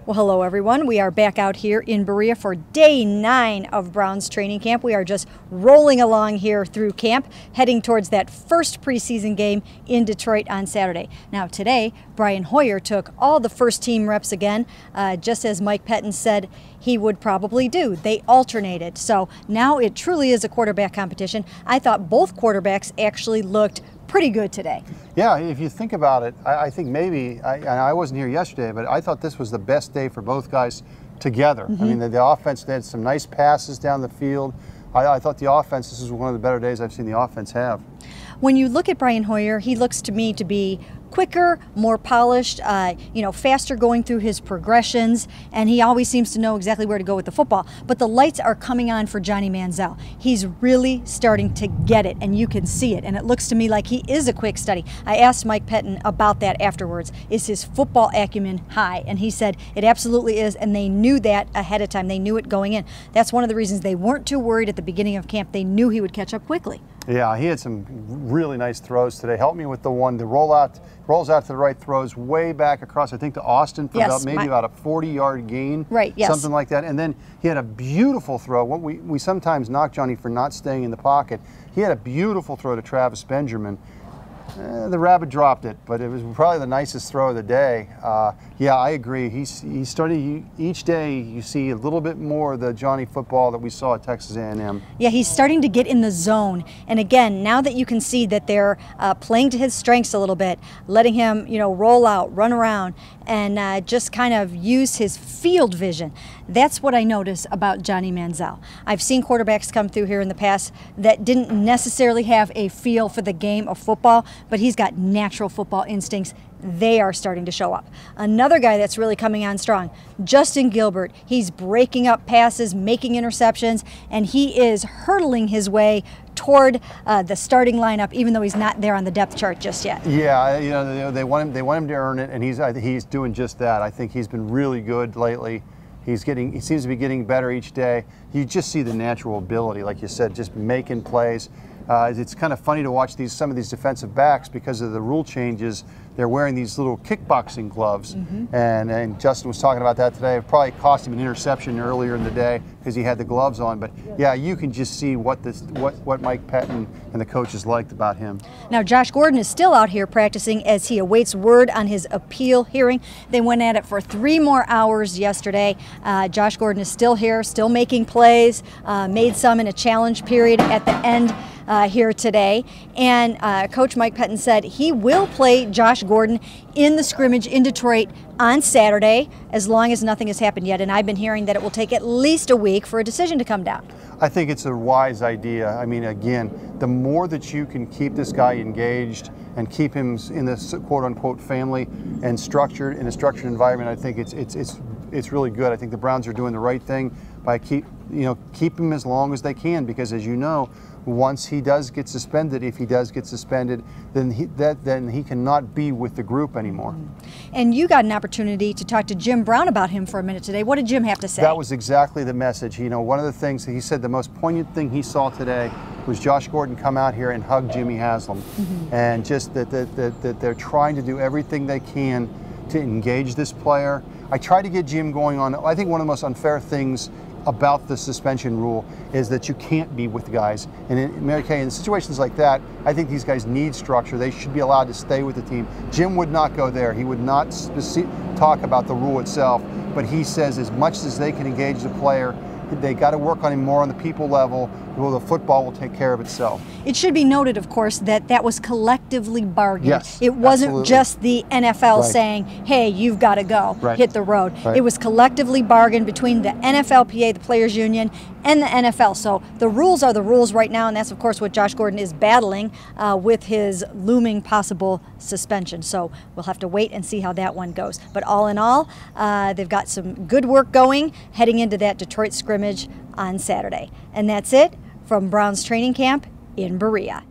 Well, hello everyone. We are back out here in Berea for day 9 of Browns training camp. We are just rolling along here through camp, heading towards that first preseason game in Detroit on Saturday. Now today, Brian Hoyer took all the first team reps again, just as Mike Pettine said he would probably do. They alternated. So now it truly is a quarterback competition. I thought both quarterbacks actually looked pretty good today. Yeah, if you think about it, I think maybe, I wasn't here yesterday, but I thought this was the best day for both guys together. I mean, the offense, they had some nice passes down the field. I thought the offense, this is one of the better days I've seen the offense have. When you look at Brian Hoyer, he looks to me to be quicker, more polished, faster going through his progressions, and he always seems to know exactly where to go with the football. But the lights are coming on for Johnny Manziel. He's really starting to get it, and you can see it, and it looks to me like he is a quick study. I asked Mike Pettine about that afterwards. Is his football acumen high? And he said it absolutely is, and they knew that ahead of time. They knew it going in. That's one of the reasons they weren't too worried at the beginning of camp. They knew he would catch up quickly. Yeah, he had some really nice throws today. Help me with the one, the rolls out to the right, throws way back across, I think, to Austin for about a 40-yard gain. Right, yes. Something like that. And then he had a beautiful throw. We sometimes knock Johnny for not staying in the pocket. He had a beautiful throw to Travis Benjamin. The rabbit dropped it, but it was probably the nicest throw of the day. Yeah, I agree. He's starting, each day you see a little bit more of the Johnny football that we saw at Texas A&M. Yeah, he's starting to get in the zone. And again, now that you can see that they're playing to his strengths a little bit, letting him, roll out, run around, and just kind of use his field vision. That's what I notice about Johnny Manziel. I've seen quarterbacks come through here in the past that didn't necessarily have a feel for the game of football, but he's got natural football instincts. They are starting to show up. Another guy that's really coming on strong, Justin Gilbert. He's breaking up passes, making interceptions, and he is hurtling his way toward the starting lineup, even though he's not there on the depth chart just yet. Yeah, they want him to earn it, and he's doing just that. I think he's been really good lately. He seems to be getting better each day. You just see the natural ability, like you said, just making plays. It's kind of funny to watch some of these defensive backs because of the rule changes. They're wearing these little kickboxing gloves, and Justin was talking about that today. It probably cost him an interception earlier in the day because he had the gloves on. But yeah, you can just see what Mike Pettine and the coaches liked about him. Now Josh Gordon is still out here practicing as he awaits word on his appeal hearing. They went at it for 3 more hours yesterday. Josh Gordon is still here, still making plays, made some in a challenge period at the end here today. And Coach Mike Pettine said he will play Josh Gordon in the scrimmage in Detroit on Saturday, as long as nothing has happened yet. And I've been hearing that it will take at least a week for a decision to come down. I think it's a wise idea. I mean, again, the more that you can keep this guy engaged and keep him in this quote-unquote family and in a structured environment, I think it's really good. I think the Browns are doing the right thing by keep him as long as they can, because as you know, once he does get suspended, if he does get suspended, then he cannot be with the group anymore. And you got an opportunity to talk to Jim Brown about him for a minute today. What did Jim have to say? That was exactly the message. One of the things that he said, the most poignant thing he saw today was Josh Gordon come out here and hug Jimmy Haslam, and just that they're trying to do everything they can to engage this player. I tried to get Jim going on. I think one of the most unfair things about the suspension rule is that you can't be with guys. And in Mary-Kay, in situations like that, I think these guys need structure. They should be allowed to stay with the team. Jim would not go there. He would not talk about the rule itself, but he says as much as they can engage the player, they got to work on him more on the people level. Well, the football will take care of itself. It should be noted, of course, that was collectively bargained. Yes, it wasn't absolutely. Just the NFL saying, hey, you've got to go, hit the road. It was collectively bargained between the NFLPA, the Players Union, and the NFL. So the rules are the rules right now, and that's, of course, what Josh Gordon is battling with his looming possible suspension. So we'll have to wait and see how that one goes. But all in all, they've got some good work going heading into that Detroit scrimmage on Saturday. And that's it from Browns training camp in Berea.